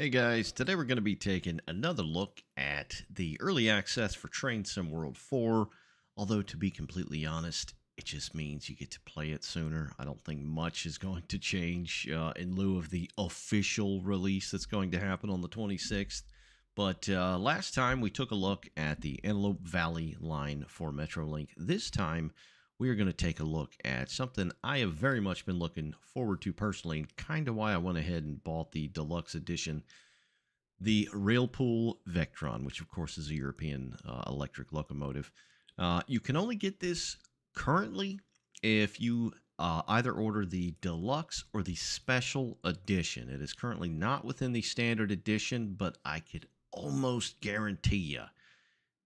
Hey guys, today we're going to be taking another look at the early access for Train Sim World 4. Although, to be completely honest, it just means you get to play it sooner. I don't think much is going to change in lieu of the official release that's going to happen on the 26th. But last time we took a look at the Antelope Valley line for Metrolink. This time we are going to take a look at something I have very much been looking forward to personally, and kind of why I went ahead and bought the deluxe edition, the Railpool Vectron, which of course is a European electric locomotive. You can only get this currently if you either order the deluxe or the special edition. It is currently not within the standard edition, but I could almost guarantee you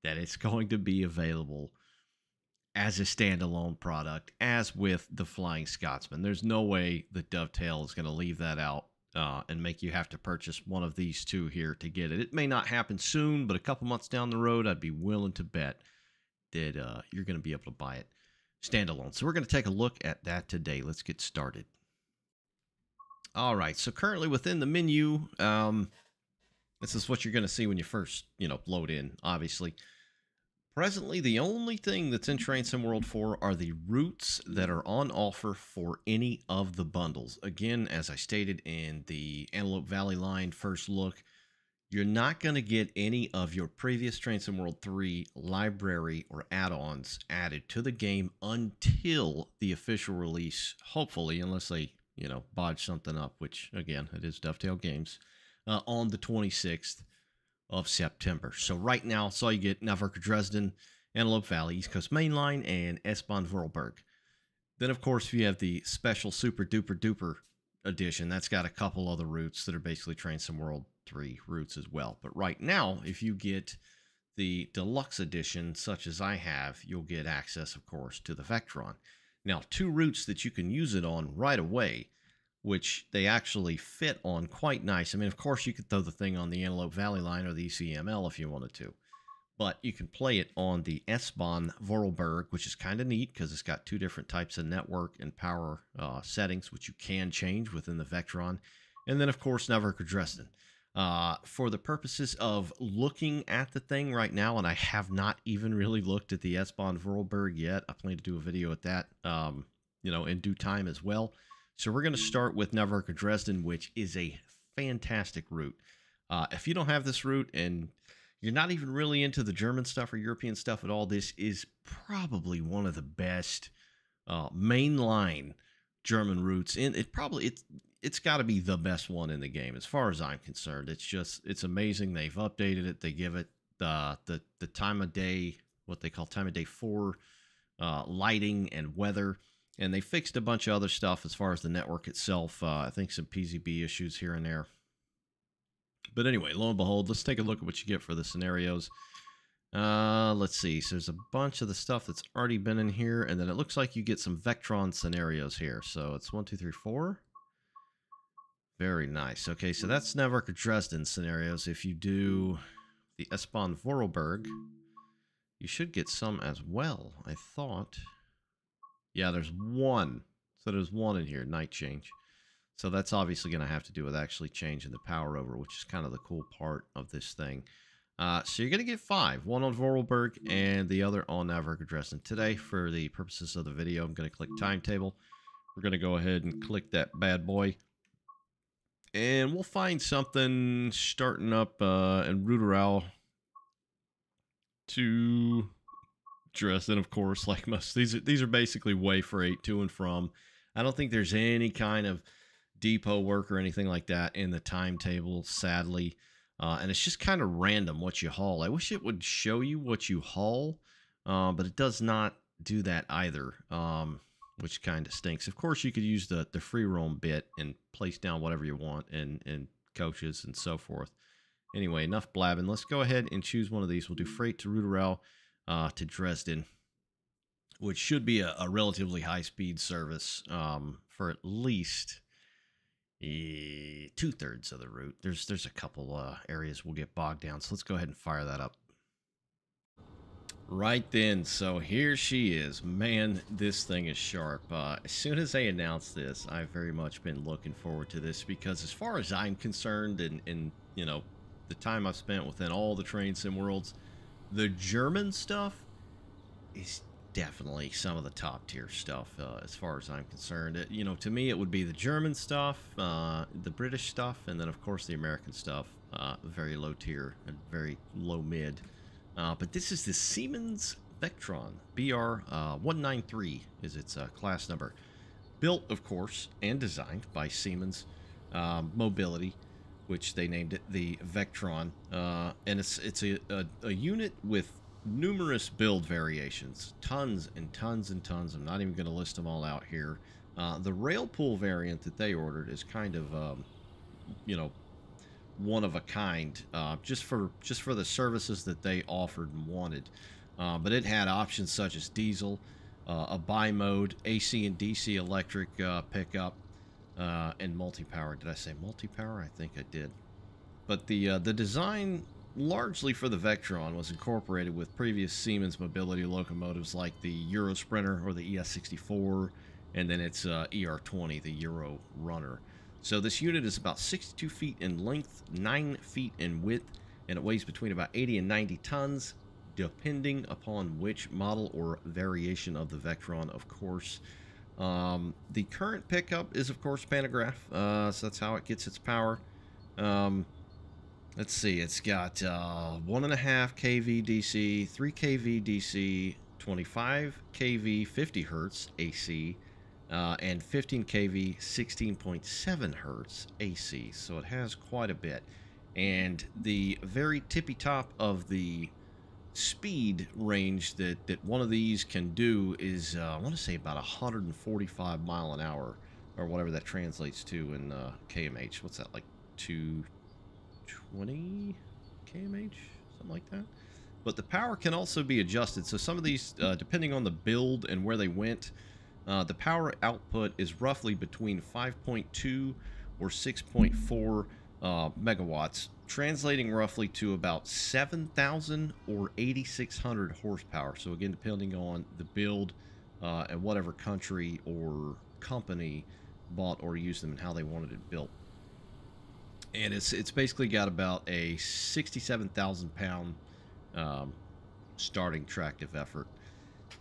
that it's going to be available as a standalone product, as with the Flying Scotsman. There's no way that Dovetail is going to leave that out and make you have to purchase one of these two here to get it. It may not happen soon, but a couple months down the road, I'd be willing to bet that you're going to be able to buy it standalone. So we're going to take a look at that today. Let's get started. All right, so currently within the menu, this is what you're going to see when you first, load in, obviously. Presently, the only thing that's in Train Sim World 4 are the routes that are on offer for any of the bundles. Again, as I stated in the Antelope Valley line first look, you're not going to get any of your previous Train Sim World 3 library or add-ons added to the game until the official release, hopefully, unless they, bodge something up, which, again, it is Dovetail Games, on the 26th of September. So right now, it's all you get: Navarca, Dresden, Antelope Valley, East Coast Main Line, and S-Bahn Vorarlberg. Then, of course, if you have the special super duper duper edition, that's got a couple other routes that are basically Train Sim World 3 routes as well. But right now, if you get the deluxe edition, such as I have, you'll get access, of course, to the Vectron. Now, two routes that you can use it on right away, which they actually fit on quite nice. I mean, of course, you could throw the thing on the Antelope Valley line or the ECML if you wanted to, but you can play it on the S-Bahn Vorarlberg, which is kind of neat because it's got two different types of network and power settings, which you can change within the Vectron. And then, of course, Navarca, Dresden. For the purposes of looking at the thing right now, and I have not even really looked at the S-Bahn Vorarlberg yet. I plan to do a video at that, in due time as well. So we're going to start with Navarca, Dresden, which is a fantastic route. If you don't have this route and you're not even really into the German stuff or European stuff at all, this is probably one of the best mainline German routes. And it's got to be the best one in the game as far as I'm concerned. It's amazing. They've updated it. They give it the time of day, what they call time of day 4 lighting and weather. And they fixed a bunch of other stuff as far as the network itself. I think some PZB issues here and there. But anyway, lo and behold, let's take a look at what you get for the scenarios. Let's see. So there's a bunch of the stuff that's already been in here. And then it looks like you get some Vectron scenarios here. So it's 1, 2, 3, 4. Very nice. Okay, so that's Navarca, Dresden scenarios. If you do the S-Bahn Vorarlberg, you should get some as well, I thought. Yeah, there's one. So there's one in here, night change. So that's obviously going to have to do with actually changing the power over, which is kind of the cool part of this thing. So you're going to get 5. One on Vorarlberg and the other on Navarca, Dresden. Today, for the purposes of the video, I'm going to click timetable. We're going to go ahead and click that bad boy. And we'll find something starting up in Ruderau to Dresden, of course, like most. These are basically way freight to and from. I don't think there's any kind of depot work or anything like that in the timetable, sadly. And it's just kind of random what you haul. I wish it would show you what you haul, but it does not do that either, which kind of stinks. Of course, you could use the free roam bit and place down whatever you want in coaches and so forth. Anyway, enough blabbing. Let's go ahead and choose one of these. We'll do freight to Ruderau. To Dresden, which should be a relatively high-speed service for at least 2/3 of the route. There's a couple areas we'll get bogged down, so let's go ahead and fire that up. Right then, so here she is. Man, this thing is sharp. As soon as they announced this, I've very much been looking forward to this because as far as I'm concerned and you know, the time I've spent within all the train sim worlds, the German stuff is definitely some of the top tier stuff as far as I'm concerned. You know, to me, it would be the German stuff, the British stuff, and then, of course, the American stuff. Very low tier and very low mid. But this is the Siemens Vectron. BR193 is its class number. Built, of course, and designed by Siemens Mobility, which they named it the Vectron. And it's a unit with numerous build variations. Tons and tons and tons. I'm not even going to list them all out here. The rail pool variant that they ordered is kind of, you know, one of a kind, just for the services that they offered and wanted. But it had options such as diesel, a bi-mode, AC and DC electric pickup, and multi-power. Did I say multi-power? I think I did. But the design largely for the Vectron was incorporated with previous Siemens mobility locomotives like the Euro Sprinter or the ES64, and then its ER20, the Euro Runner. So this unit is about 62 feet in length, 9 feet in width, and it weighs between about 80 and 90 tons, depending upon which model or variation of the Vectron, of course. The current pickup is, of course, pantograph, so that's how it gets its power. Let's see, it's got 1.5 kV DC, 3 kV DC, 25 kV 50 hertz AC, and 15 kV 16.7 hertz AC. So it has quite a bit. And the very tippy top of the speed range that one of these can do is, I want to say about 145 mile an hour, or whatever that translates to in kmh. What's that, like 220 kmh? Something like that. But the power can also be adjusted. So some of these, depending on the build and where they went, the power output is roughly between 5.2 or 6.4 megawatts, translating roughly to about 7,000 or 8,600 horsepower. So again, depending on the build and whatever country or company bought or used them and how they wanted it built. And it's basically got about a 67,000 pound starting tractive effort.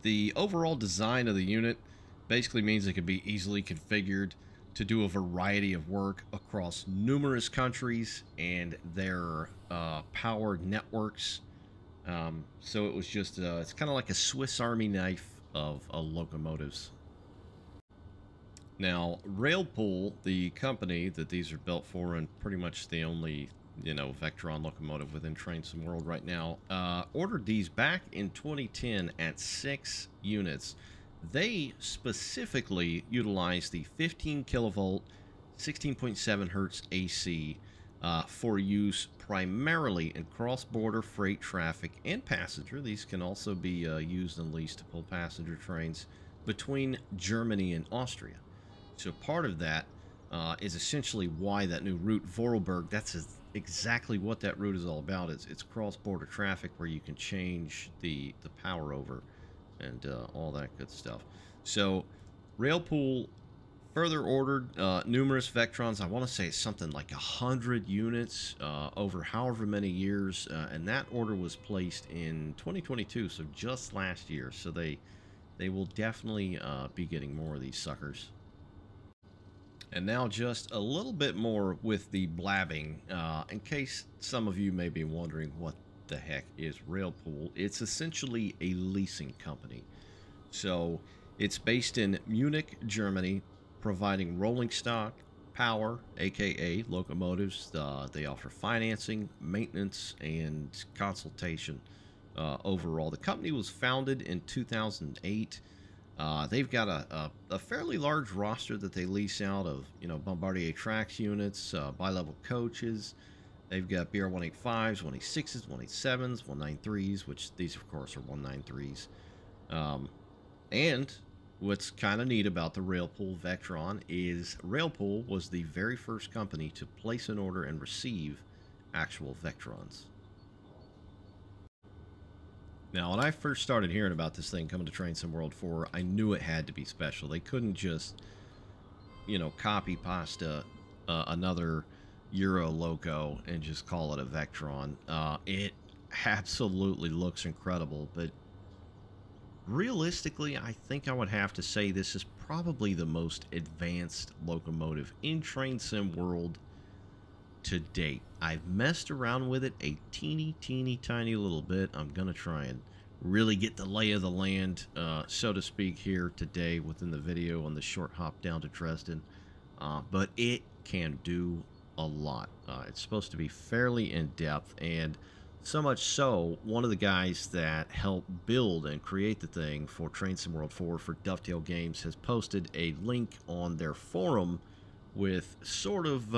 The overall design of the unit basically means it can be easily configured to do a variety of work across numerous countries and their power networks. So it was just, it's kind of like a Swiss Army knife of locomotives. Now, Railpool, the company that these are built for, and pretty much the only, you know, Vectron locomotive within Train Sim World right now, ordered these back in 2010 at 6 units. They specifically utilize the 15 kilovolt, 16.7 hertz AC for use primarily in cross-border freight traffic and passenger. These can also be used and leased to pull passenger trains between Germany and Austria. So part of that is essentially why that new route, Vorarlberg, that's exactly what that route is all about. It's cross-border traffic where you can change the power over and all that good stuff. So Railpool further ordered numerous Vectrons. I want to say it's something like 100 units over however many years, and that order was placed in 2022, so just last year. So they will definitely be getting more of these suckers. And now just a little bit more with the blabbing, in case some of you may be wondering what the heck is Railpool. It's essentially a leasing company. So it's based in Munich, Germany, providing rolling stock, power, aka locomotives. They offer financing, maintenance, and consultation overall. The company was founded in 2008. They've got a fairly large roster that they lease out of, you know, Bombardier Trax units, bi-level coaches. They've got BR-185s, 186s, 187s, 193s, which these, of course, are 193s. And what's kind of neat about the Railpool Vectron is Railpool was the very first company to place an order and receive actual Vectrons. Now, when I first started hearing about this thing coming to Train Sim World 4, I knew it had to be special. They couldn't just, you know, copy pasta another Euro logo and just call it a Vectron. It absolutely looks incredible, but realistically, I think I would have to say this is probably the most advanced locomotive in Train Sim World to date. I've messed around with it a teeny tiny little bit. I'm gonna try and really get the lay of the land, so to speak, here today within the video on the short hop down to Dresden. But it can do a lot. It's supposed to be fairly in depth, and so much so, one of the guys that helped build and create the thing for Train Sim World 4 for Dovetail Games has posted a link on their forum with sort of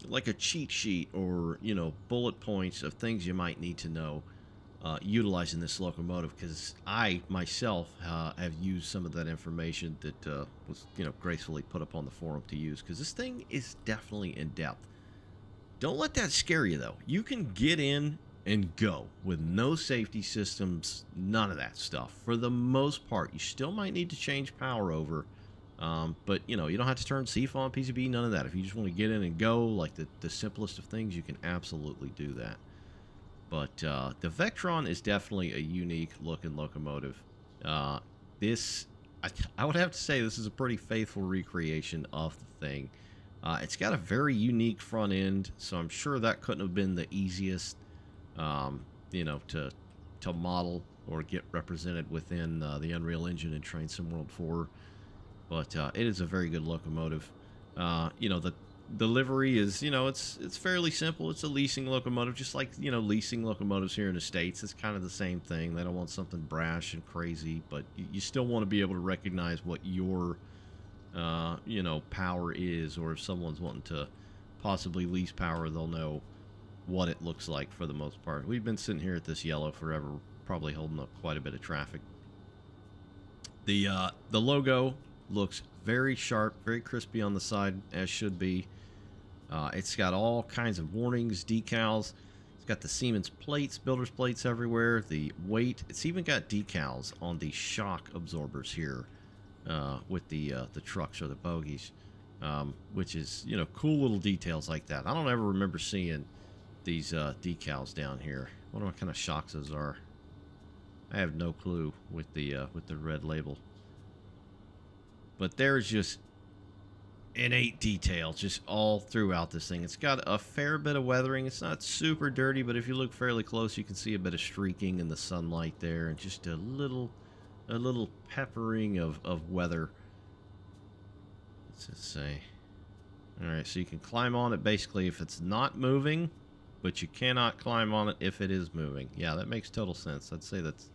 like a cheat sheet, or, you know, bullet points of things you might need to know utilizing this locomotive, because I myself have used some of that information that was, you know, gracefully put up on the forum to use, because this thing is definitely in depth. Don't let that scare you, though. You can get in and go with no safety systems, none of that stuff. For the most part, you still might need to change power over, but, you know, you don't have to turn CFON on PCB, none of that. If you just want to get in and go, like the simplest of things, you can absolutely do that. But the Vectron is definitely a unique-looking locomotive. I would have to say this is a pretty faithful recreation of the thing. It's got a very unique front end, so I'm sure that couldn't have been the easiest, you know, to model or get represented within the Unreal Engine in Train Sim World 4. But it is a very good locomotive. You know, the livery is, you know, it's fairly simple. It's a leasing locomotive, just like, you know, leasing locomotives here in the States. It's kind of the same thing. They don't want something brash and crazy, but you still want to be able to recognize what your you know, power is, or if someone's wanting to possibly lease power, they'll know what it looks like for the most part. We've been sitting here at this yellow forever, probably holding up quite a bit of traffic. The logo looks very sharp, very crispy on the side, as should be. It's got all kinds of warnings, decals. It's got the Siemens plates, builder's plates everywhere, the weight. It's even got decals on the shock absorbers here. With the trucks or the bogies, which is, you know, cool little details like that. I don't ever remember seeing these decals down here. I wonder what kind of shocks those are. I have no clue with the red label. But there's just innate detail just all throughout this thing. It's got a fair bit of weathering. It's not super dirty, but if you look fairly close, you can see a bit of streaking in the sunlight there, and just a little peppering of weather. What's it say? Alright, so you can climb on it basically if it's not moving, but you cannot climb on it if it is moving. Yeah, that makes total sense. I'd say that's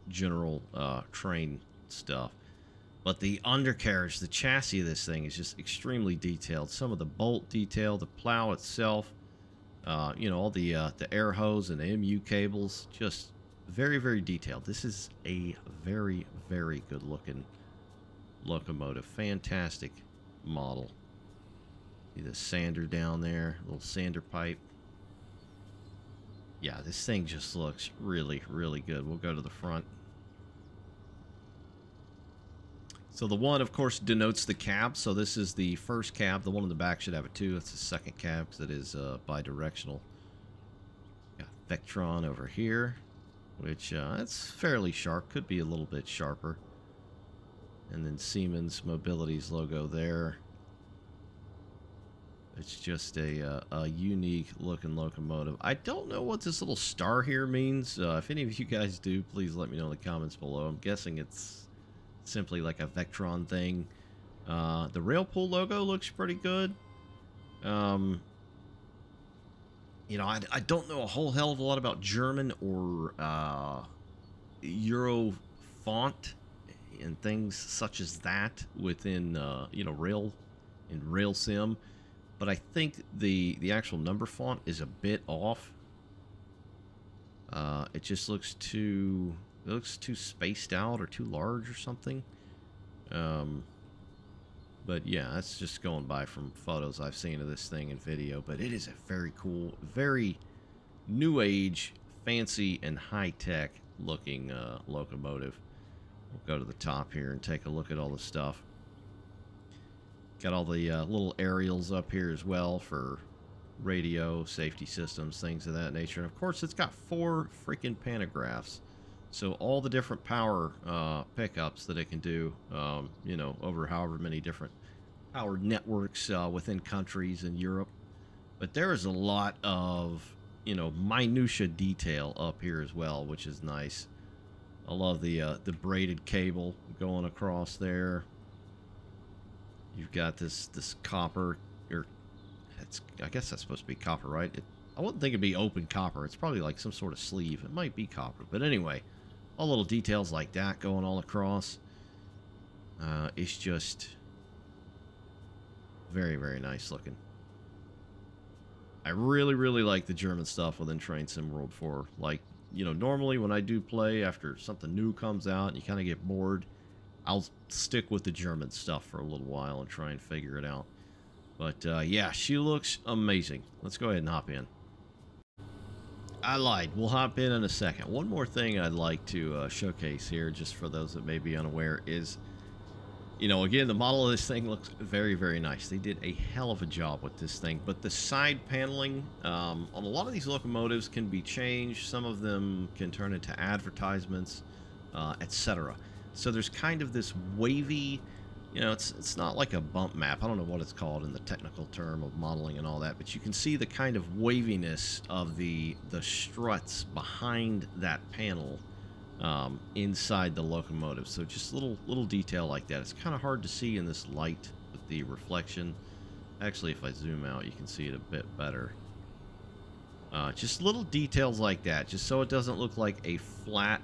general train stuff. But the undercarriage, the chassis of this thing is just extremely detailed. Some of the bolt detail, the plow itself, you know, all the air hose and the MU cables, just very detailed. This is a very good looking locomotive. Fantastic model. See the sander down there, little sander pipe. Yeah, this thing just looks really good. We'll go to the front. So the one, of course, denotes the cab. So this is the first cab. The one in the back should have a 2. That's the second cab because it is bi-directional. Got Vectron over here, which that's fairly sharp, could be a little bit sharper. And then Siemens Mobility's logo there. It's just a unique looking locomotive. I don't know what this little star here means. If any of you guys do, please let me know in the comments below. I'm guessing it's simply like a Vectron thing. The rail pool logo looks pretty good. You know, I don't know a whole hell of a lot about German or Euro font and things such as that within you know, rail sim, but I think the actual number font is a bit off. It just looks too spaced out or too large or something. But yeah, that's just going by from photos I've seen of this thing in video. But it is a very cool, very new age, fancy and high-tech looking locomotive. We'll go to the top here and take a look at all the stuff. Got all the little aerials up here as well for radio, safety systems, things of that nature. And of course, it's got 4 freaking pantographs. So all the different power pickups that it can do, you know, over however many different powered networks within countries in Europe. But there is a lot of, you know, minutia detail up here as well, which is nice. I love the braided cable going across there. You've got this copper, or I guess that's supposed to be copper, right? I wouldn't think it'd be open copper. It's probably like some sort of sleeve. It might be copper, but anyway, all little details like that going all across. It's just very, very nice looking. I really, really like the German stuff within Train Sim World 4. Like, you know, normally when I do play after something new comes out and you kind of get bored, I'll stick with the German stuff for a little while and try and figure it out. But yeah, she looks amazing. Let's go ahead and hop in. I lied. We'll hop in a second. One more thing I'd like to showcase here, just for those that may be unaware, is, you know, again, the model of this thing looks very, very nice. They did a hell of a job with this thing. But the side paneling on a lot of these locomotives can be changed. Some of them can turn into advertisements, etc. So there's kind of this wavy, you know, it's not like a bump map. I don't know what it's called in the technical term of modeling and all that, but you can see the kind of waviness of the struts behind that panel inside the locomotive. So just little detail like that. It's kind of hard to see in this light with the reflection. Actually, if I zoom out, you can see it a bit better. Just little details like that, just so it doesn't look like a flat,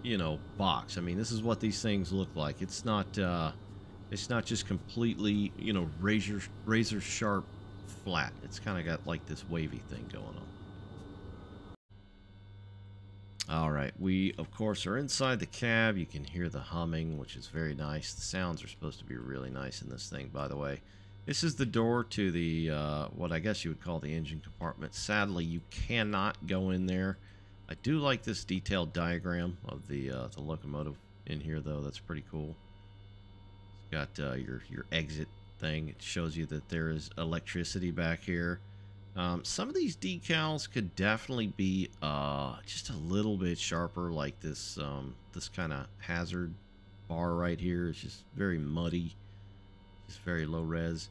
you know, box. I mean, this is what these things look like. It's not just completely, you know, razor sharp flat. It's kind of got like this wavy thing going on. All right, we of course are inside the cab. You can hear the humming, which is very nice. The sounds are supposed to be really nice in this thing, by the way. This is the door to the what I guess you would call the engine compartment. Sadly, you cannot go in there. I do like this detailed diagram of the locomotive in here, though. That's pretty cool. It's got your exit thing. It shows you that there is electricity back here. Some of these decals could definitely be just a little bit sharper, like this this kind of hazard bar right here. It's just very muddy, just very low res.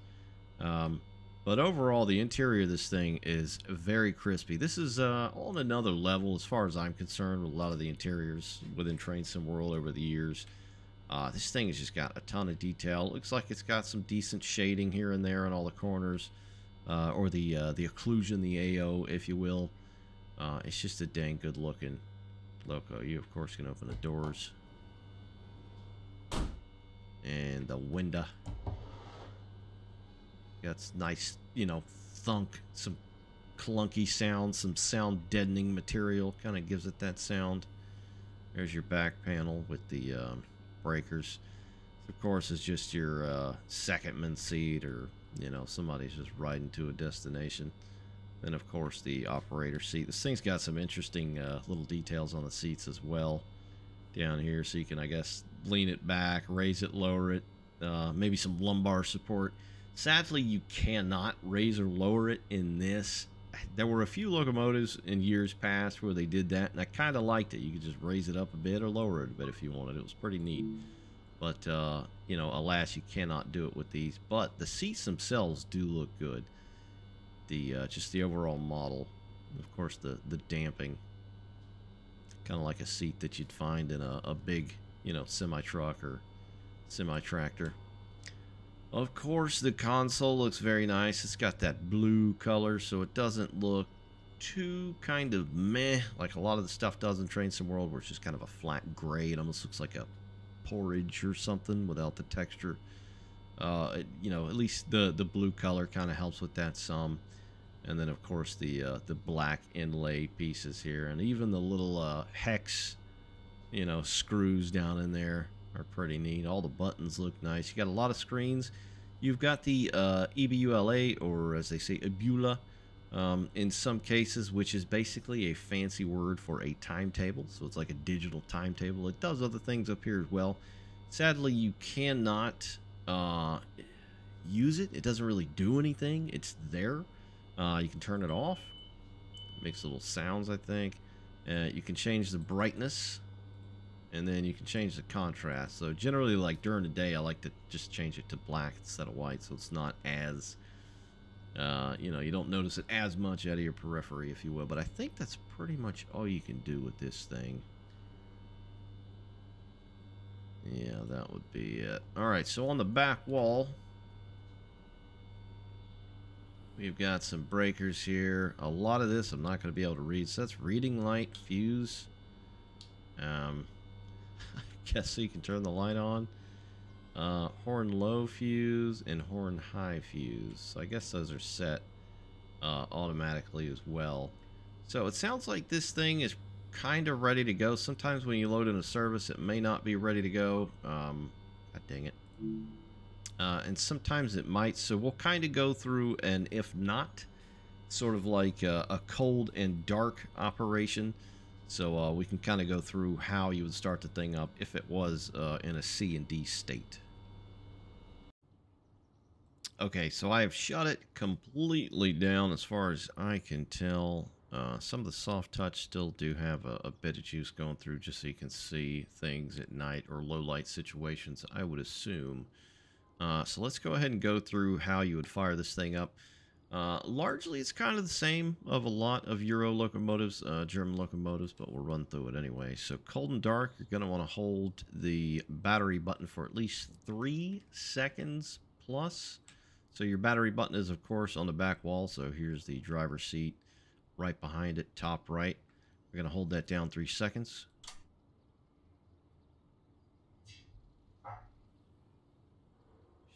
But overall, the interior of this thing is very crispy. This is on another level as far as I'm concerned with a lot of the interiors within Train Sim World over the years. This thing has just got a ton of detail. It looks like it's got some decent shading here and there in all the corners, or the occlusion, the AO, if you will. It's just a dang good looking loco. You of course can open the doors and the window. Got nice, you know, thunk, some clunky sound, some sound deadening material, kind of gives it that sound. There's your back panel with the breakers. Of course, it's just your secondman seat, or, you know, somebody's just riding to a destination. Then, of course, the operator seat. This thing's got some interesting little details on the seats as well down here, so you can, I guess, lean it back, raise it, lower it, maybe some lumbar support. Sadly, you cannot raise or lower it in this. There were a few locomotives in years past where they did that, and I kind of liked it. You could just raise it up a bit or lower it a bit if you wanted. It was pretty neat. But, you know, alas, you cannot do it with these. But the seats themselves do look good. Just the overall model. Of course, the damping. Kind of like a seat that you'd find in a big, you know, semi-truck or semi-tractor. Of course, the console looks very nice. It's got that blue color, so it doesn't look too kind of meh, like a lot of the stuff does in Train Sim World, where it's just kind of a flat gray. It almost looks like a porridge or something without the texture. You know, at least the blue color kind of helps with that some. And then, of course, the black inlay pieces here, and even the little hex, you know, screws down in there are pretty neat. All the buttons look nice. You got a lot of screens. You've got the EBULA, or as they say, EBULA, in some cases, which is basically a fancy word for a timetable. So it's like a digital timetable. It does other things up here as well. Sadly, you cannot use it. It doesn't really do anything. It's there. You can turn it off. It makes little sounds, I think. You can change the brightness, and then you can change the contrast. So generally, like during the day, I like to just change it to black instead of white, so it's not as you know, you don't notice it as much out of your periphery, if you will. But I think that's pretty much all you can do with this thing. Yeah, that would be it. All right, so on the back wall, we've got some breakers here. A lot of this I'm not going to be able to read. So that's reading light, fuse. I guess so you can turn the light on. Horn low fuse and horn high fuse. So I guess those are set automatically as well. So it sounds like this thing is kind of ready to go. Sometimes when you load in a service, it may not be ready to go. God dang it. And sometimes it might. So we'll kind of go through, and if not, sort of like a cold and dark operation. So we can kind of go through how you would start the thing up if it was in a C and D state. Okay, so I have shut it completely down as far as I can tell. Some of the soft touch still do have a bit of juice going through, just so you can see things at night or low light situations, I would assume. So let's go ahead and go through how you would fire this thing up. Largely, it's kind of the same of a lot of Euro locomotives, German locomotives, but we'll run through it anyway. So cold and dark, you're going to want to hold the battery button for at least 3 seconds plus. So your battery button is, of course, on the back wall. So here's the driver's seat right behind it, top right. We're going to hold that down 3 seconds.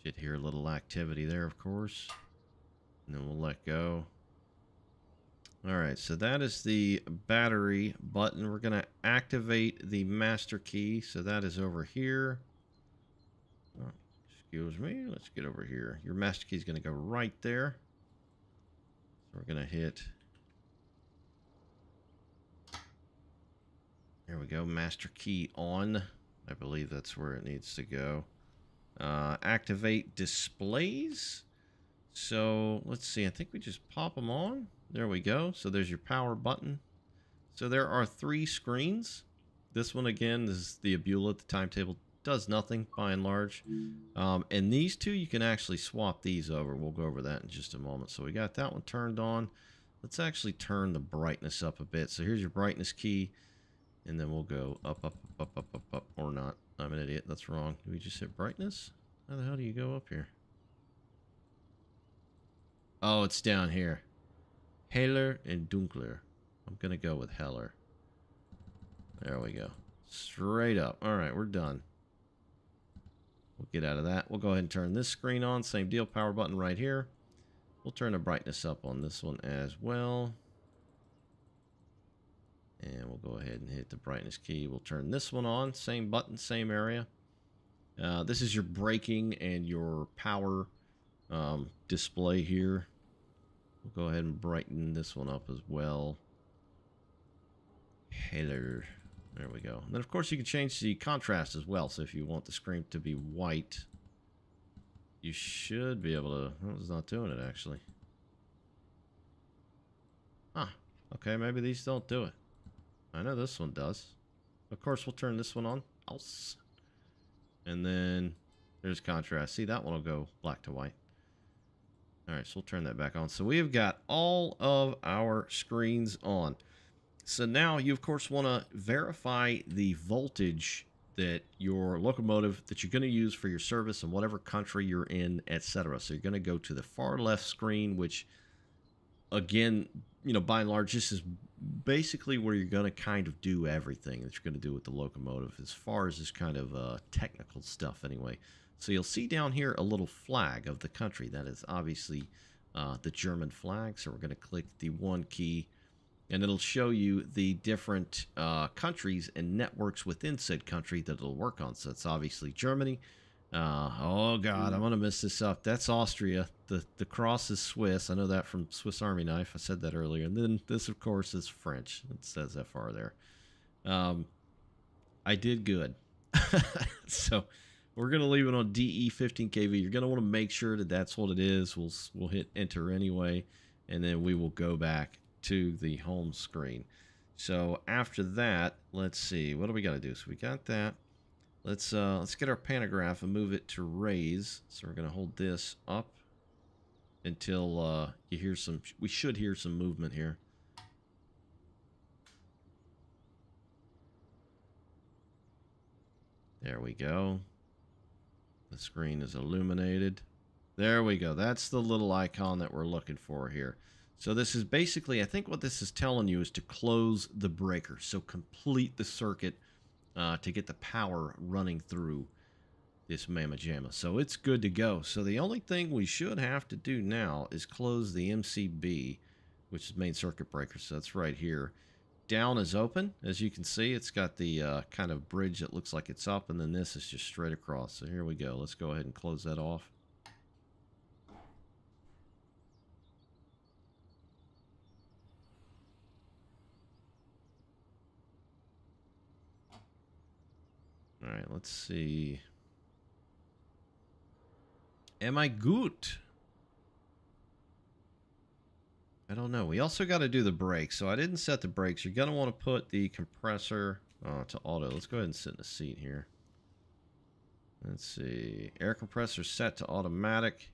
Should hear a little activity there, of course. And then we'll let go. Alright, so that is the battery button. We're going to activate the master key. So that is over here. Oh, excuse me. Let's get over here. Your master key is going to go right there. So we're going to hit... There we go. Master key on. I believe that's where it needs to go. Activate displays. So let's see. I think we just pop them on. There we go. So there's your power button. So there are 3 screens. This one, again, is the Abula. The timetable does nothing by and large. And these 2, you can actually swap these over. We'll go over that in just a moment. So we got that one turned on. Let's actually turn the brightness up a bit. So here's your brightness key. And then we'll go up, up, up, up, up, up, up, or not. I'm an idiot. That's wrong. Do we just hit brightness? How the hell do you go up here? Oh, it's down here. Heller and dunkler. I'm going to go with heller. There we go. Straight up. All right, we're done. We'll get out of that. We'll go ahead and turn this screen on. Same deal. Power button right here. We'll turn the brightness up on this one as well. And we'll go ahead and hit the brightness key. We'll turn this one on. Same button, same area. This is your braking and your power display here. We'll go ahead and brighten this one up as well. Hello. There we go. And then, of course, you can change the contrast as well. So if you want the screen to be white, you should be able to... Oh, it's not doing it, actually. Huh. Okay, maybe these don't do it. I know this one does. Of course, we'll turn this one on. And then there's contrast. See, that one will go black to white. All right, so we'll turn that back on. So we've got all of our screens on. So now you, of course, want to verify the voltage that your locomotive that you're going to use for your service in whatever country you're in, etc. So you're going to go to the far left screen, which, again, you know, by and large, this is basically where you're going to kind of do everything that you're going to do with the locomotive as far as this kind of technical stuff anyway. So you'll see down here a little flag of the country. That is obviously the German flag. So we're going to click the 1 key, and it'll show you the different countries and networks within said country that it'll work on. So it's obviously Germany. Oh God, I'm gonna mess this up. That's Austria. The cross is Swiss. I know that from Swiss Army Knife. I said that earlier. And then this, of course, is French. It says FR there. I did good. So we're gonna leave it on DE 15kV. You're gonna want to make sure that that's what it is. We'll hit enter anyway, and then we will go back to the home screen. So after that, let's see. What do we got to do? So we got that. Let's get our pantograph and move it to raise. So we're gonna hold this up until you hear some. We should hear some movement here. There we go. The screen is illuminated. There we go. That's the little icon that we're looking for here. So this is basically, I think what this is telling you is to close the breaker. So complete the circuit to get the power running through this mamma jamma. So it's good to go. So the only thing we should have to do now is close the MCB, which is main circuit breaker. So that's right here. Down is open. As you can see, it's got the kind of bridge that looks like it's up, and then this is just straight across. So here we go. Let's go ahead and close that off. All right, let's see. Am I good? I don't know. We also got to do the brakes. So I didn't set the brakes. You're going to want to put the compressor to auto. Let's go ahead and sit in the seat here. Let's see. Air compressor set to automatic.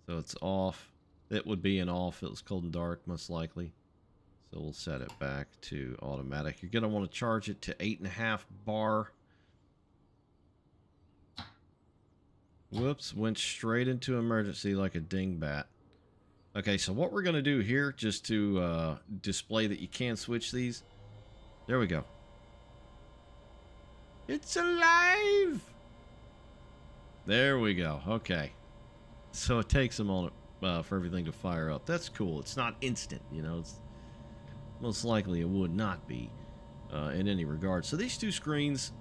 So it's off. It would be an off. It was cold and dark, most likely. So we'll set it back to automatic. You're going to want to charge it to 8.5 bar. Whoops, went straight into emergency like a dingbat. Okay, so what we're going to do here, just to display that you can switch these. There we go. It's alive! There we go. Okay. So it takes a moment for everything to fire up. That's cool. It's not instant, you know. It's most likely it would not be in any regard. So these two screens,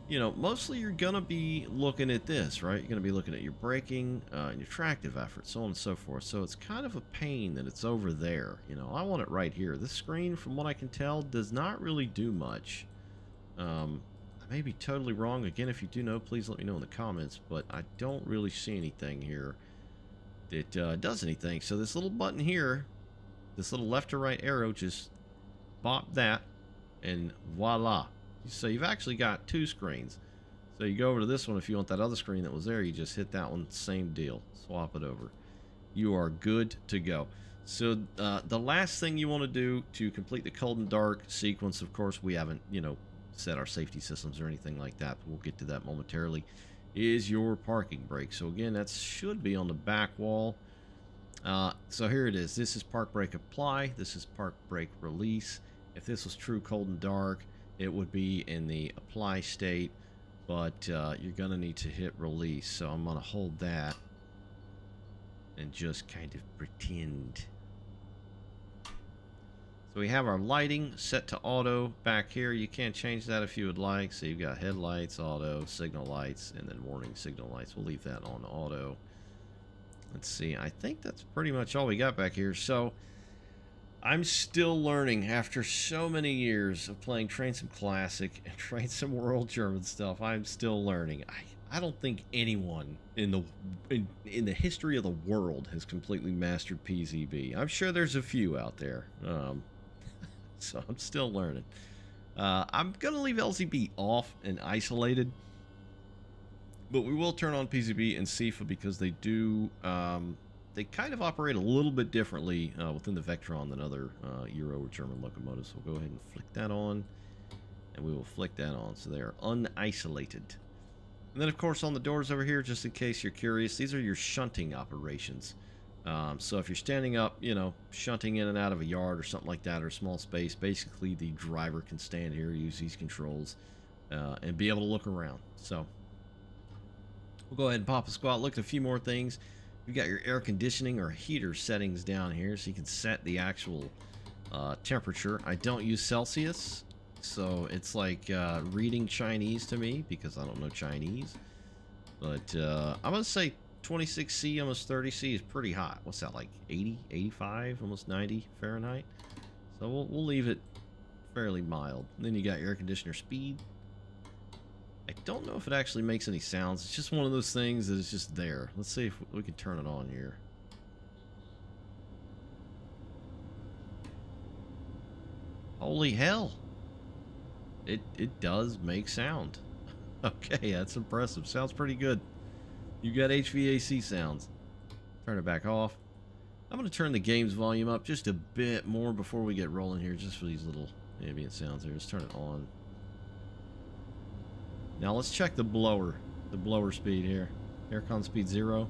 you know, mostly you're going to be looking at this, right? You're going to be looking at your braking and your tractive effort, so on and so forth. So it's kind of a pain that it's over there. You know, I want it right here. This screen, from what I can tell, does not really do much. I may be totally wrong. Again, if you do know, please let me know in the comments. But I don't really see anything here that does anything. So this little button here, this little left to right arrow, just bop that, and voila. So you've actually got two screens. So you go over to this one. If you want that other screen that was there, you just hit that one. Same deal. Swap it over. You are good to go. So the last thing you want to do to complete the cold and dark sequence, of course, we haven't, you know, set our safety systems or anything like that, but we'll get to that momentarily, is your parking brake. So again, that should be on the back wall. So here it is. This is park brake apply. This is park brake release. If this was true cold and dark, it would be in the apply state, but you're going to need to hit release. So I'm going to hold that and just kind of pretend. So we have our lighting set to auto back here. You can change that if you would like. So you've got headlights, auto, signal lights, and then warning signal lights. We'll leave that on auto. Let's see. I think that's pretty much all we got back here. So I'm still learning after so many years of playing Train Sim Classic and Train Sim World German stuff. I'm still learning. I don't think anyone in the history of the world has completely mastered PZB. I'm sure there's a few out there. So I'm still learning. I'm going to leave LZB off and isolated. But we will turn on PZB and SIFA because they do... they kind of operate a little bit differently within the Vectron than other Euro or German locomotives. So we'll go ahead and flick that on. And we will flick that on. So they are unisolated. And then, of course, on the doors over here, just in case you're curious, these are your shunting operations. So if you're standing up, you know, shunting in and out of a yard or something like that, or a small space, basically the driver can stand here, use these controls, and be able to look around. So we'll go ahead and pop a squat, look at a few more things. You've got your air conditioning or heater settings down here, so you can set the actual temperature. I don't use Celsius, so it's like reading Chinese to me because I don't know Chinese. But I'm going to say 26C, almost 30C is pretty hot. What's that, like 80, 85, almost 90 Fahrenheit? So we'll leave it fairly mild. And then you got your air conditioner speed. I don't know if it actually makes any sounds. It's just one of those things that is just there. Let's see if we can turn it on here. Holy hell. It does make sound. Okay, that's impressive. Sounds pretty good. You got HVAC sounds. Turn it back off. I'm going to turn the game's volume up just a bit more before we get rolling here, just for these little ambient sounds here. Let's turn it on. Now let's check the blower speed here. Aircon speed 0.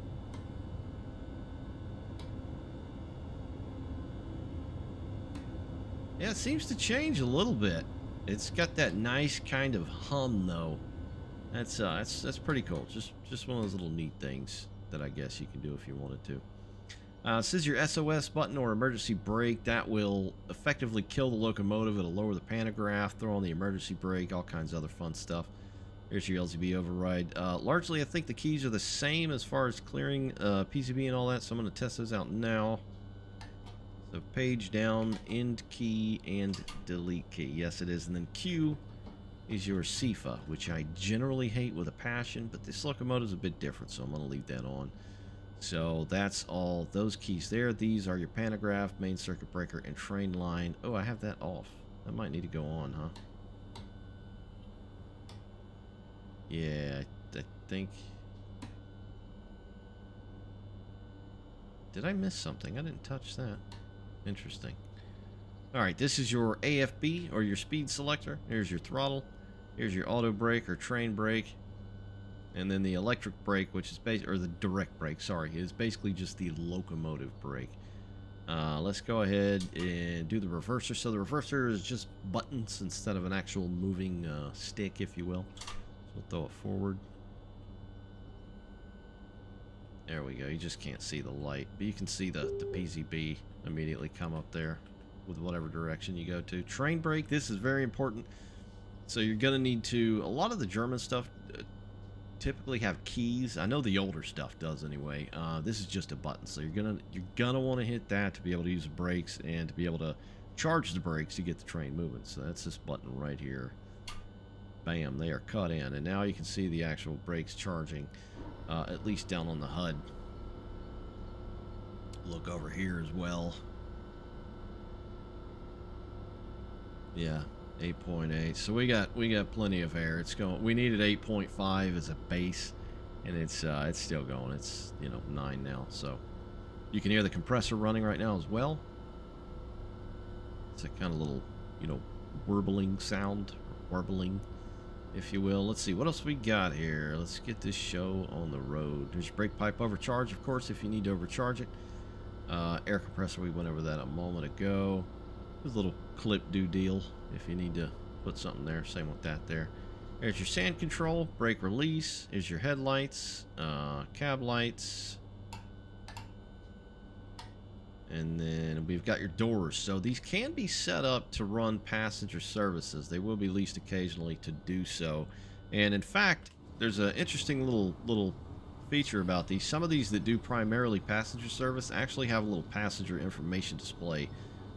Yeah, it seems to change a little bit. It's got that nice kind of hum though. That's pretty cool. Just one of those little neat things that I guess you can do if you wanted to. It says your SOS button or emergency brake. That will effectively kill the locomotive. It'll lower the pantograph, throw on the emergency brake, all kinds of other fun stuff. Here's your LCB override. Largely, I think the keys are the same as far as clearing PCB and all that, so I'm going to test those out now. So page down, end key, and delete key. Yes, it is. And then Q is your CFA, which I generally hate with a passion, but this locomotive is a bit different, so I'm going to leave that on. So that's all those keys there. These are your pantograph, main circuit breaker, and train line. Oh, I have that off. That might need to go on, huh? Yeah, I think... Did I miss something? I didn't touch that. Interesting. Alright, this is your AFB, or your speed selector. Here's your throttle. Here's your auto brake, or train brake. And then the electric brake, which is or the direct brake, sorry, is basically just the locomotive brake. Let's go ahead and do the reverser. So the reverser is just buttons instead of an actual moving stick, if you will. So we'll throw it forward. There we go. You just can't see the light, but you can see the PCB immediately come up there with whatever direction you go to. Train brake, this is very important. So you're going to need to, a lot of the German stuff typically have keys. I know the older stuff does anyway. This is just a button, so you're gonna want to hit that to be able to use the brakes and to be able to charge the brakes to get the train moving. So that's this button right here. Bam, they are cut in, and now you can see the actual brakes charging, at least down on the HUD. Look over here as well. Yeah. 8.8. So we got plenty of air. It's going. We needed 8.5 as a base, and it's still going. It's 9 now. So you can hear the compressor running right now as well. It's a kind of little warbling sound, warbling, if you will. Let's see what else we got here. Let's get this show on the road. There's your brake pipe overcharge, of course, if you need to overcharge it. Air compressor, we went over that a moment ago. There's a little clip do deal if you need to put something there. Same with that there. There's your sand control, brake release. Here's your headlights, cab lights. And then we've got your doors. So these can be set up to run passenger services. They will be leased occasionally to do so. And in fact, there's an interesting little feature about these. Some of these that do primarily passenger service actually have a little passenger information display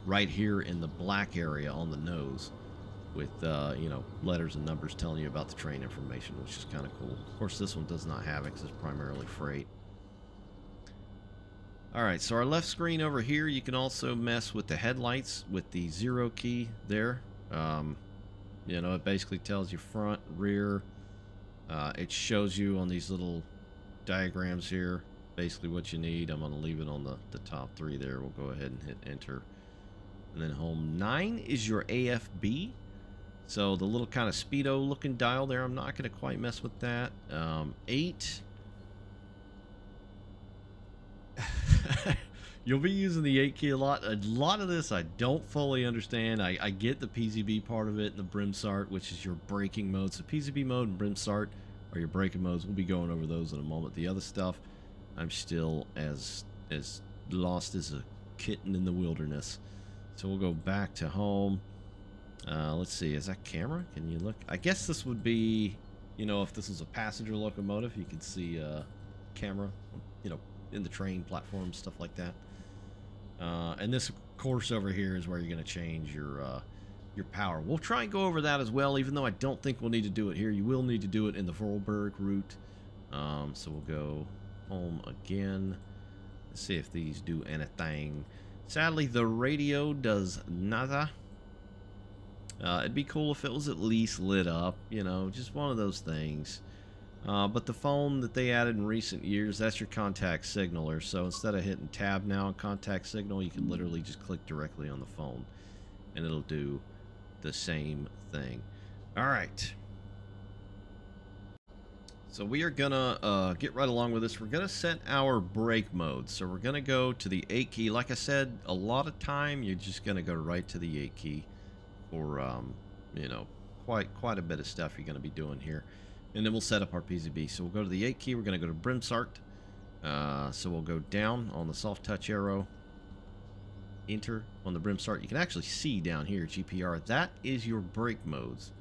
right here in the black area on the nose with letters and numbers telling you about the train information, which is kind of cool. Of course, this one does not have it because it's primarily freight. Alright, so our left screen over here, you can also mess with the headlights with the 0 key there. It basically tells you front, rear. It shows you on these little diagrams here basically what you need. I'm going to leave it on the top 3 there. We'll go ahead and hit enter. And then home. 9 is your AFB. So the little kind of speedo looking dial there, I'm not going to quite mess with that. 8. You'll be using the 8 key a lot. A lot of this I don't fully understand. I get the PCB part of it and the Bremsart, which is your braking mode. So PCB mode and Bremsart are your braking modes. We'll be going over those in a moment. The other stuff, I'm still as lost as a kitten in the wilderness. So we'll go back to home. Let's see, is that camera? Can you look? I guess this would be You know, if this was a passenger locomotive, you could see camera, you know, in the train platforms, stuff like that. And this, of course, over here is where you're going to change your power. We'll try and go over that as well, even though I don't think we'll need to do it here. You will need to do it in the Vorarlberg route. So we'll go home again. Let's see if these do anything. Sadly, the radio does nada. It'd be cool if it was at least lit up, you know, just one of those things. But the phone that they added in recent years, that's your contact signaler. So instead of hitting tab now on contact signal, you can literally just click directly on the phone and it'll do the same thing. All right. So we are gonna get right along with this. We're gonna set our brake mode. So we're gonna go to the 8 key. Like I said, a lot of time you're just gonna go right to the 8 key for you know, quite a bit of stuff you're gonna be doing here. And then we'll set up our PCB. So we'll go to the 8 key. We're gonna go to Brimsart. So we'll go down on the soft touch arrow. Enter on the Brimsart. You can actually see down here GPR. That is your brake modes.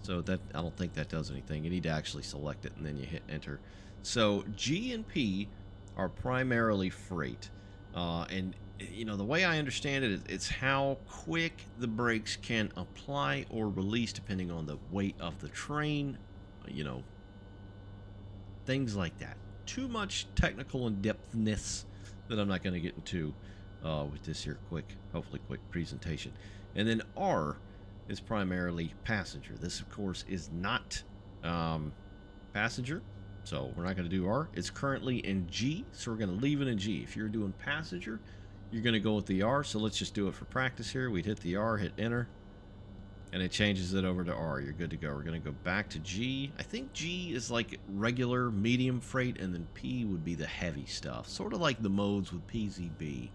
So that, I don't think that does anything. You need to actually select it and then you hit enter. So G and P are primarily freight. And you know, the way I understand it, it's how quick the brakes can apply or release depending on the weight of the train, you know, things like that. Too much technical in-depthness that I'm not going to get into with this here hopefully quick presentation. And then R is primarily passenger. This, of course, is not passenger, so we're not going to do R. It's currently in G, so we're going to leave it in G. If you're doing passenger, you're going to go with the R, so let's just do it for practice here. We'd hit the R, hit enter, and it changes it over to R. You're good to go. We're going to go back to G. I think G is like regular medium freight, and then P would be the heavy stuff, sort of like the modes with PZB.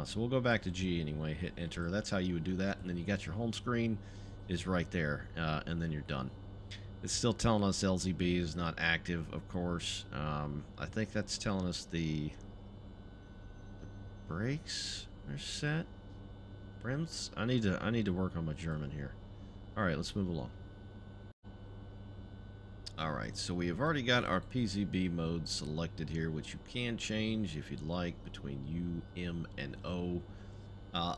So we'll go back to G anyway, hit enter. That's how you would do that. And then you got your home screen is right there, and then you're done. It's still telling us LZB is not active, of course. I think that's telling us the brakes are set. Brims? I need to work on my German here. All right, let's move along. All right, so we have already got our PCB mode selected here, which you can change if you'd like between U, M, and O.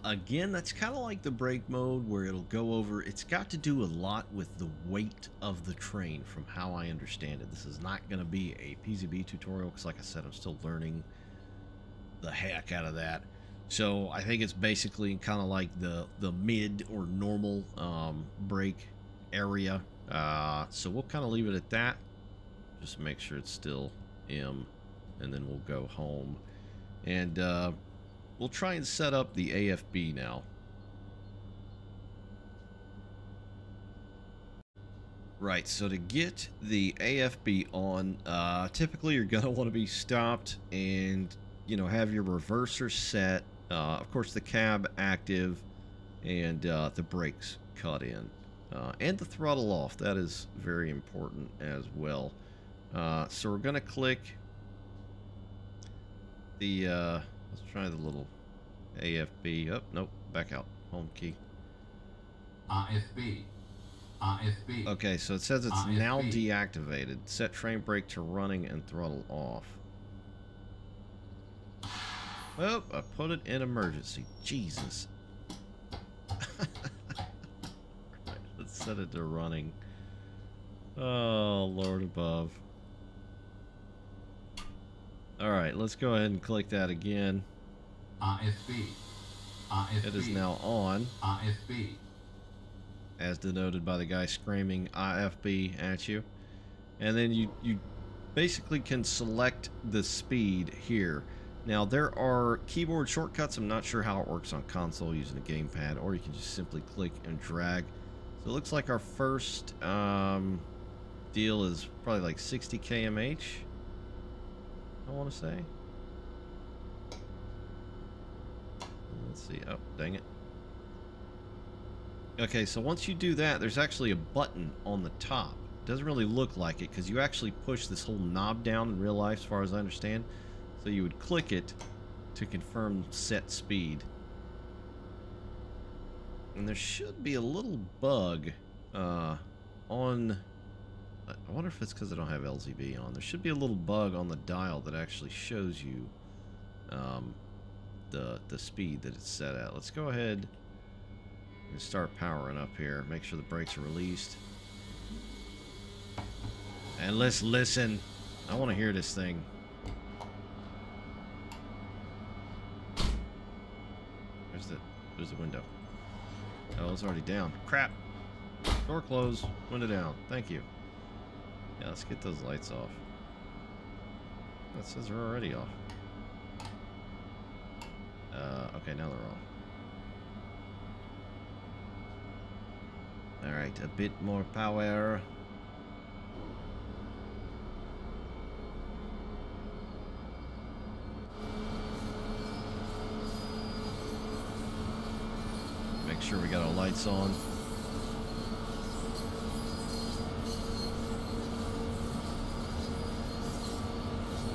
Again, that's kind of like the brake mode where it'll go over. It's got to do a lot with the weight of the train from how I understand it. This is not going to be a PCB tutorial because, like I said, I'm still learning the heck out of that. So I think it's basically kind of like the mid or normal brake area. So we'll kind of leave it at that. Just make sure it's still M, and then we'll go home. And we'll try and set up the AFB now. Right, so to get the AFB on, typically you're going to want to be stopped and, you know, have your reverser set. Of course, the cab active and the brakes cut in. And the throttle off. That is very important as well. So we're going to click the, let's try the little AFB. Oh, nope, back out. Home key. AFB. AFB. Okay, so it says it's now deactivated. Set train brake to running and throttle off. Well, I put it in emergency. Jesus. Let's set it to running. Oh, Lord above. Alright, let's go ahead and click that again. AFB. AFB. It is now on. AFB. As denoted by the guy screaming IFB at you. And then you basically can select the speed here. Now, there are keyboard shortcuts. I'm not sure how it works on console using a gamepad, or you can just simply click and drag. So it looks like our first deal is probably like 60 kmh, I want to say. Let's see. Oh, dang it. Okay, so once you do that, there's actually a button on the top. It doesn't really look like it because you actually push this whole knob down in real life, as far as I understand. So you would click it to confirm set speed. And there should be a little bug on I wonder if it's because I don't have LZB on. There should be a little bug on the dial that actually shows you the speed that it's set at. Let's go ahead and start powering up here. Make sure the brakes are released. And let's listen. I want to hear this thing. Where's the window? Oh, it's already down. Crap. Door closed. Window down. Thank you. Yeah, let's get those lights off. That says they're already off. Okay, now they're off. Alright, a bit more power. Make sure we got our lights on.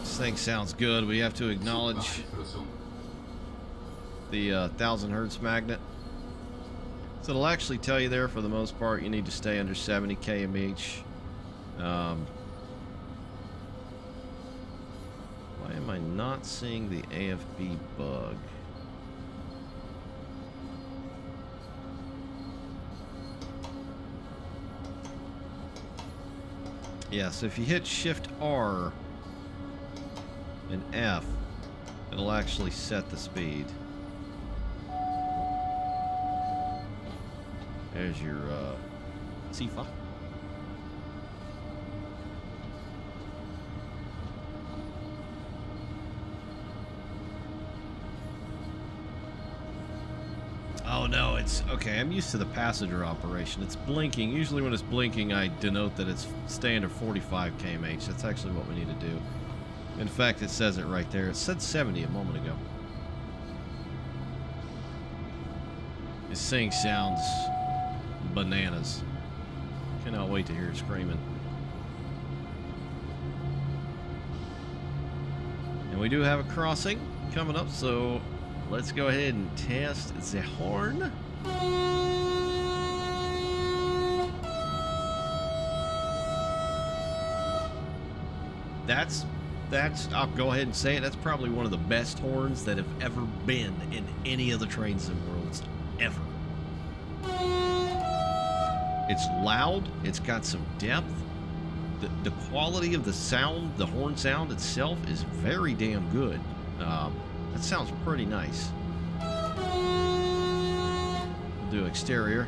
This thing sounds good. We have to acknowledge the 1000 hertz magnet. So it'll actually tell you there, for the most part, you need to stay under 70 kmh. Why am I not seeing the AFB bug? Yeah, so if you hit Shift R and F, it'll actually set the speed. There's your Sifa. Oh no, it's okay. I'm used to the passenger operation. It's blinking. Usually when it's blinking, I denote that it's staying at 45 kmh. That's actually what we need to do. In fact, it says it right there. It said 70 a moment ago. This thing sounds bananas. Cannot wait to hear it screaming. And we do have a crossing coming up, so let's go ahead and test the horn. That's I'll go ahead and say it, that's probably one of the best horns that have ever been in any of the train sim worlds ever. It's loud, it's got some depth. The quality of the sound, the horn sound itself, is very damn good. That sounds pretty nice. We'll do exterior.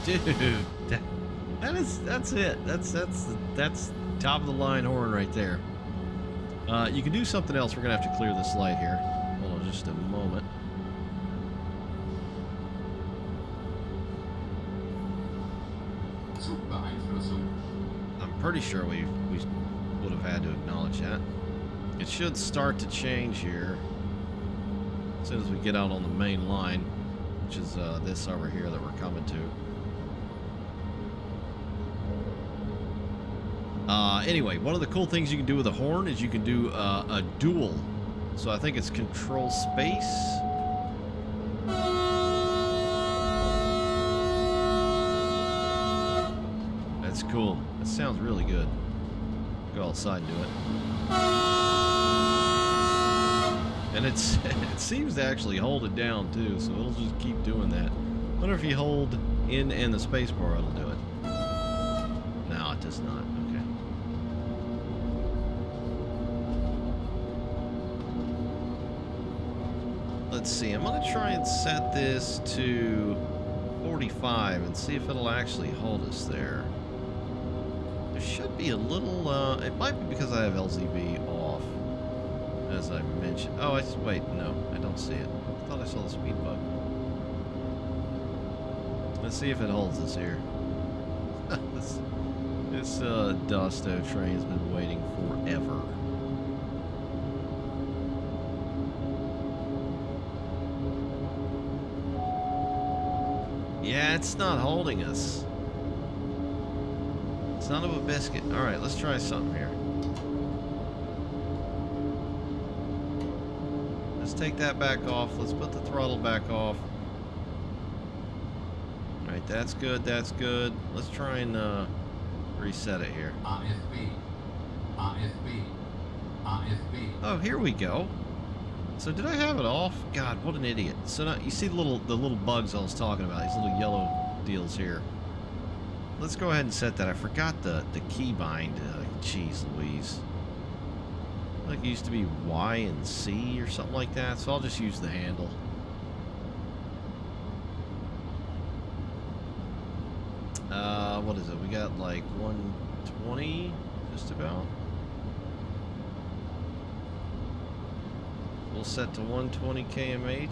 Dude, that's it. That's top of the line horn right there. You can do something else. We're gonna have to clear this light here. Hold on just a moment. I'm pretty sure we would have had to acknowledge that. It should start to change here as soon as we get out on the main line, which is this over here that we're coming to. Anyway, one of the cool things you can do with a horn is you can do a dual. So I think it's control space. That's cool. That sounds really good. Go outside and do it. And it seems to actually hold it down too, so it'll just keep doing that. I wonder if you hold in and the space bar, it'll do it. No, it does not. Okay. Let's see. I'm going to try and set this to 45 and see if it'll actually hold us there. There should be a little, it might be because I have LZB off, as I mentioned. Oh, wait, no, I don't see it. I thought I saw the speed bug. Let's see if it holds us here. This Dosto train's been waiting forever. Yeah, it's not holding us. Son of a biscuit. Alright, let's try something here. Let's take that back off. Let's put the throttle back off. Alright, that's good, that's good. Let's try and reset it here. RFB. RFB. RFB. Oh, here we go. So did I have it off? God, what an idiot. So now you see the little bugs I was talking about, these little yellow deals here. Let's go ahead and set that. I forgot the key bind. Jeez Louise. Like it used to be Y and C or something like that, so I'll just use the handle. What is it? We got like 120, just about. We'll set to 120 kmh.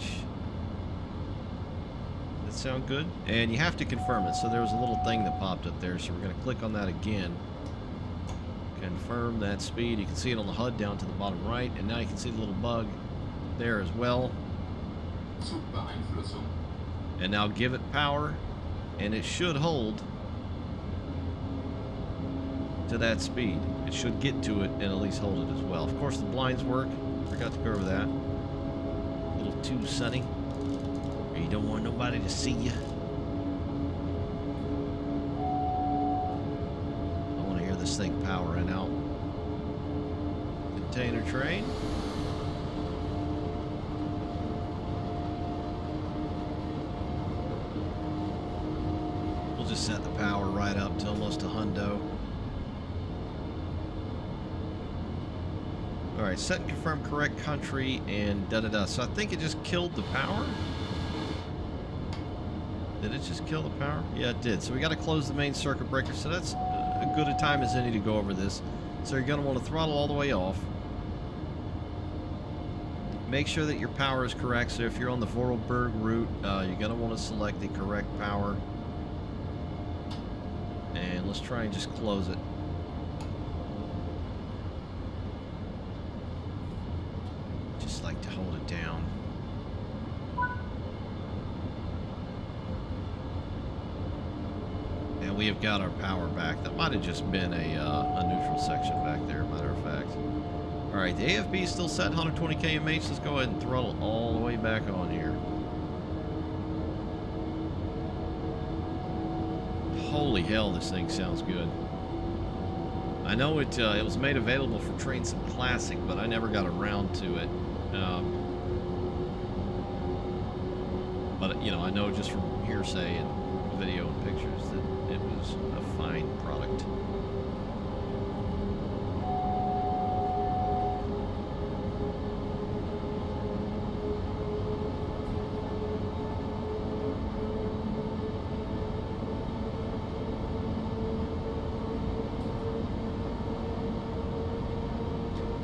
That sound good? And you have to confirm it. So there was a little thing that popped up there, so we're going to click on that again. Confirm that speed. You can see it on the HUD down to the bottom right, and now you can see the little bug there as well. Zugbeeinflussung. And now give it power, and it should hold to that speed. It should get to it and at least hold it as well. Of course, the blinds work. Forgot to go over that. A little too sunny. Or you don't want nobody to see you. I want to hear this thing powering out. Container train. We'll just set the power right up to almost a hundo. Alright, set and confirm correct country and da-da-da. So I think it just killed the power. Did it just kill the power? Yeah, it did. So we got to close the main circuit breaker. So that's a good a time as any to go over this. So you're going to want to throttle all the way off. Make sure that your power is correct. So if you're on the Vorarlberg route, you're going to want to select the correct power. And let's try and just close it. Just like to hold it down. And we have got our power back. That might have just been a neutral section back there, matter of fact. Alright, the AFB is still set 120 kmh. Let's go ahead and throttle all the way back on here. Holy hell, this thing sounds good. I know it was made available for Train Sim Classic, but I never got around to it. But, you know, I know just from hearsay and video and pictures that it was a fine product.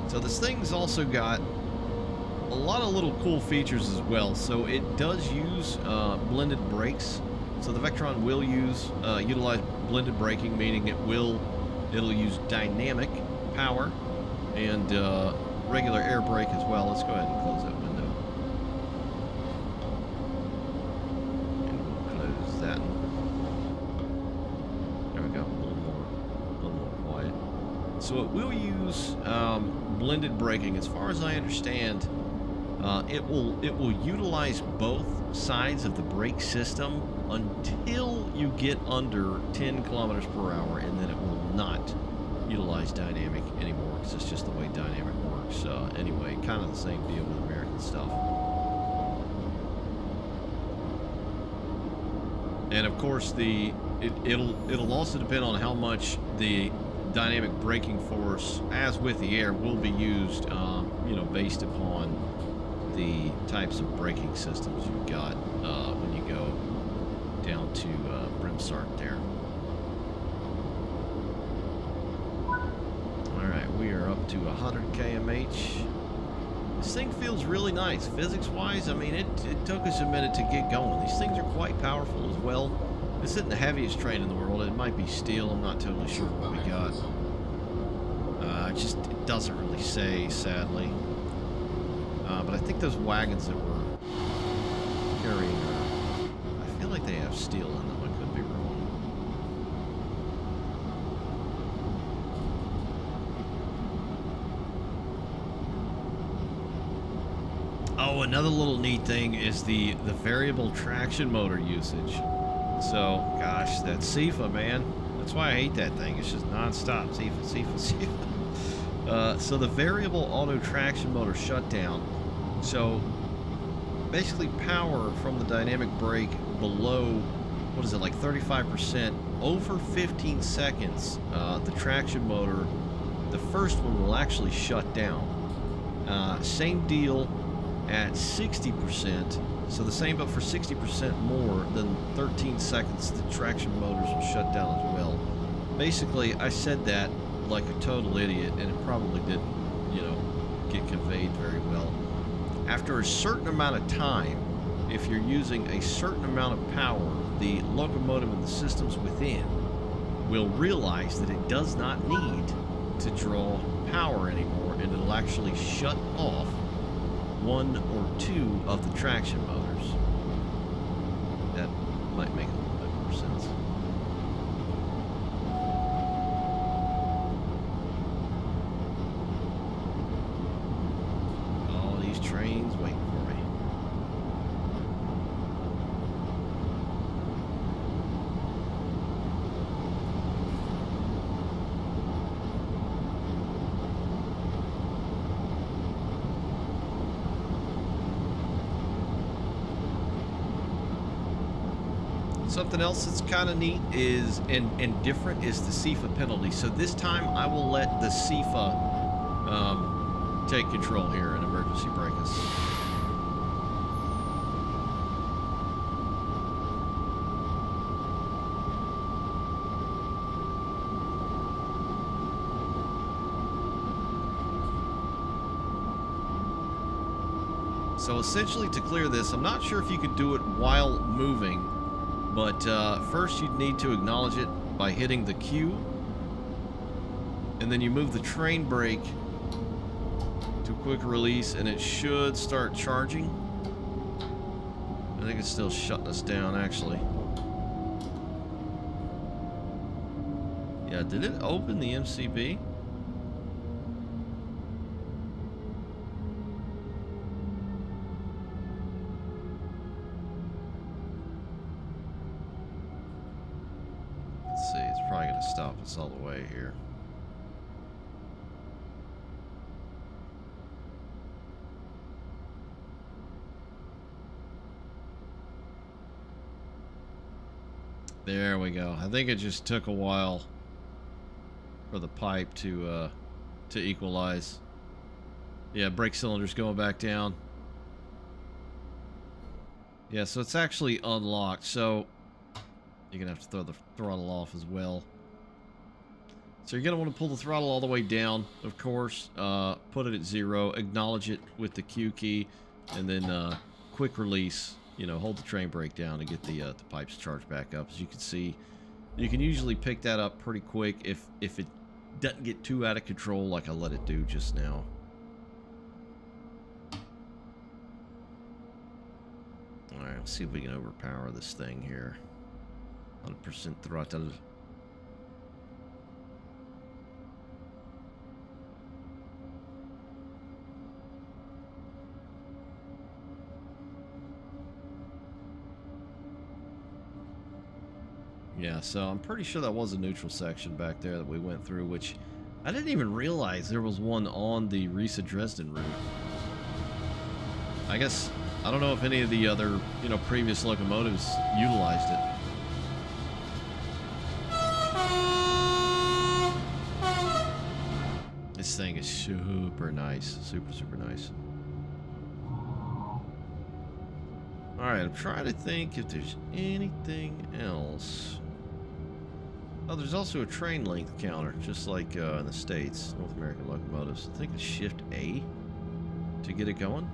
So this thing's also got a lot of little cool features as well. So it does use blended brakes. So the Vectron will utilize blended braking, meaning it'll use dynamic power and regular air brake as well. Let's go ahead and close that window. And we'll close that. There we go. A little more quiet. So it will use blended braking. As far as I understand, it will utilize both sides of the brake system until you get under 10 kilometers per hour, and then it will not utilize dynamic anymore because it's just the way dynamic works. Anyway, kind of the same deal with American stuff. And of course, it'll also depend on how much the dynamic braking force, as with the air, will be used, you know, based upon the types of braking systems you've got when you go down to Brimsart there. Alright, we are up to 100 kmh. This thing feels really nice. Physics-wise, I mean, it took us a minute to get going. These things are quite powerful as well. This isn't the heaviest train in the world. It might be steel. I'm not totally sure what we got. It doesn't really say, sadly. But I think those wagons that were carrying, I feel like they have steel in them. I could be wrong. Oh, another little neat thing is the variable traction motor usage. So, gosh, that SIFA, man. That's why I hate that thing. It's just nonstop. SIFA. So the variable auto traction motor shutdown. So basically power from the dynamic brake below, what is it, like 35%, over 15 seconds, the traction motor, the first one will actually shut down. Same deal at 60%, so the same but for 60% more than 13 seconds, the traction motors will shut down as well. Basically, I said that like a total idiot, and it probably didn't, you know, get conveyed very well. After a certain amount of time, if you're using a certain amount of power, the locomotive and the systems within will realize that it does not need to draw power anymore, and it'll actually shut off one or two of the traction motors. That might make a little bit more sense. All these trains waiting for me. Something else that's kind of neat is, and different, is the SIFA penalty. So this time I will let the SIFA take control here and emergency brake us. So essentially, to clear this, I'm not sure if you could do it while moving, but first you'd need to acknowledge it by hitting the Q, and then you move the train brake to quick release, and it should start charging. I think it's still shutting us down, actually. Yeah, did it open the MCB? Let's see, it's probably going to stop us all the way here. There we go. I think it just took a while for the pipe to equalize. Yeah, brake cylinder's going back down. Yeah, so it's actually unlocked, so you're gonna have to throw the throttle off as well. So you're gonna want to pull the throttle all the way down, of course, put it at 0, acknowledge it with the Q key, and then quick release. You know, hold the train brake down to get the pipes charged back up. As you can see, you can usually pick that up pretty quick if it doesn't get too out of control like I let it do just now. Alright, let's see if we can overpower this thing here. 100% throttle. Yeah, so I'm pretty sure that was a neutral section back there that we went through, which I didn't even realize there was one on the Riesa-Dresden route. I guess, I don't know if any of the other, you know, previous locomotives utilized it. This thing is super nice. Super, super nice. Alright, I'm trying to think if there's anything else. Oh, there's also a train length counter, just like in the States, North American locomotives. I think it's Shift A to get it going.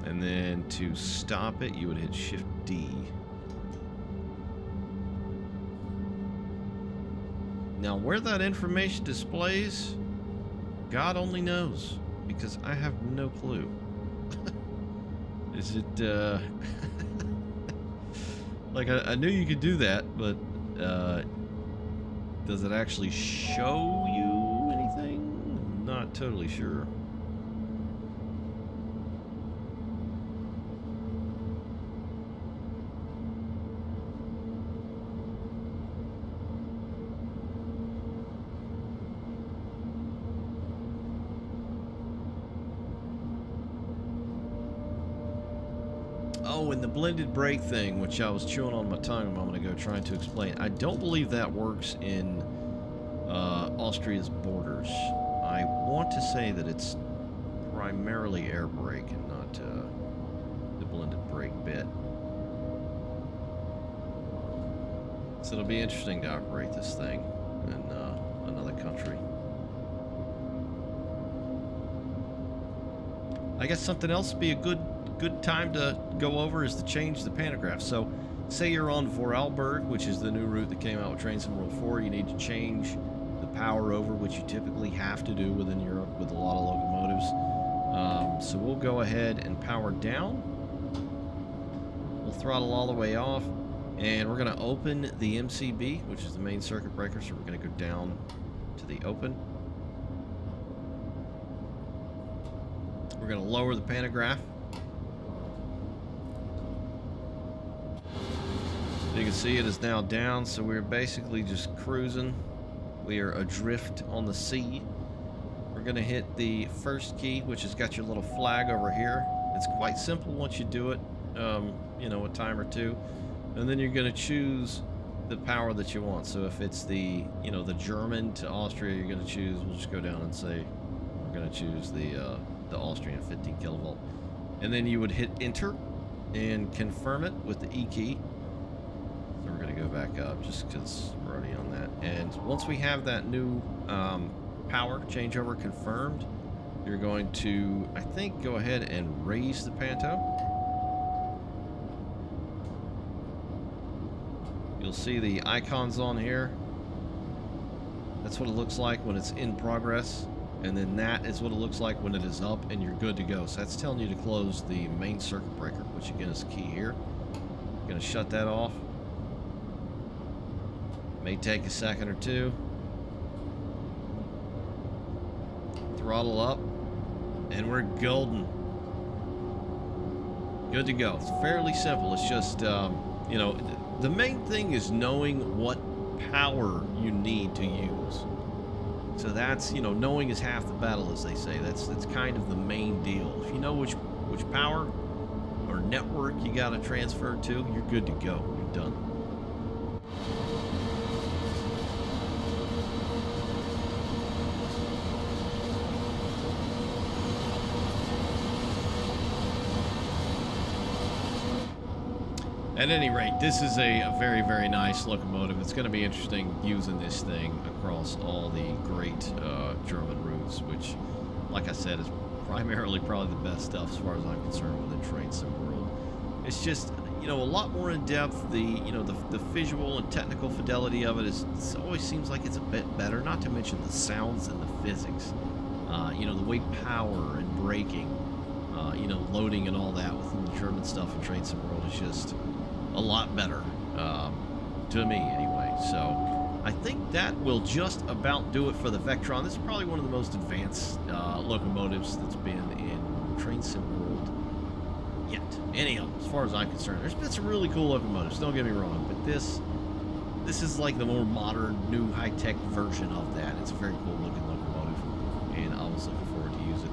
And then to stop it, you would hit Shift D. Now, where that information displays, God only knows, because I have no clue. Is it, Like, I knew you could do that, but does it actually show you anything? Not totally sure. Oh, and the blended brake thing, which I was chewing on my tongue a moment ago trying to explain. I don't believe that works in Austria's borders. I want to say that it's primarily air brake and not the blended brake bit. So it'll be interesting to operate this thing in another country. I guess something else would be a good time to go over is to change the pantograph. So say you're on Vorarlberg, which is the new route that came out with Train Sim World 4, you need to change the power over, which you typically have to do within Europe with a lot of locomotives. So we'll go ahead and power down. We'll throttle all the way off, and we're going to open the MCB, which is the main circuit breaker, so we're going to go down to the open. We're going to lower the pantograph. You can see it is now down, so we're basically just cruising. We are adrift on the sea. We're going to hit the first key, which has got your little flag over here. It's quite simple once you do it, you know, a time or two. And then you're going to choose the power that you want. So if it's the, you know, the German to Austria, you're going to choose, we'll just go down and say, we're going to choose the Austrian 15 kilovolt. And then you would hit enter and confirm it with the E key. So we're going to go back up just because we're already on that. And once we have that new power changeover confirmed, you're going to, I think, go ahead and raise the panto. You'll see the icons on here. That's what it looks like when it's in progress. And then that is what it looks like when it is up and you're good to go. So that's telling you to close the main circuit breaker, which again is key here. I'm going to shut that off. May take a second or two. Throttle up, and we're golden. Good to go. It's fairly simple. It's just, you know, the main thing is knowing what power you need to use. So that's, you know, knowing is half the battle, as they say. That's kind of the main deal. If you know which power or network you got to transfer to, you're good to go. You're done. At any rate, this is a very, very nice locomotive. It's going to be interesting using this thing across all the great German routes, which, like I said, is primarily probably the best stuff as far as I'm concerned within Train Sim World. It's just, you know, a lot more in depth. The, you know, the visual and technical fidelity of it is, it always seems like it's a bit better. Not to mention the sounds and the physics. You know, the way power and braking, you know, loading and all that within the German stuff in Train Sim World is just a lot better, to me anyway. So I think that will just about do it for the Vectron. This is probably one of the most advanced locomotives that's been in Train Sim World yet. Anyhow, as far as I'm concerned, there's been some really cool locomotives, don't get me wrong, but this is like the more modern, new, high-tech version of that. It's a very cool looking locomotive, and I was looking forward to use it.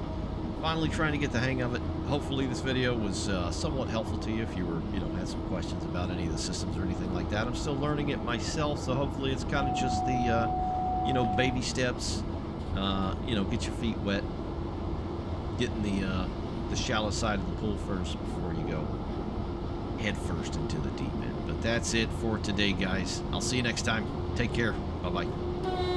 Finally trying to get the hang of it. Hopefully this video was somewhat helpful to you if you were, you know, had some questions about any of the systems or anything like that. I'm still learning it myself, so hopefully it's kind of just the, you know, baby steps. You know, get your feet wet, get in the shallow side of the pool first before you go head first into the deep end. But that's it for today, guys. I'll see you next time. Take care. Bye-bye.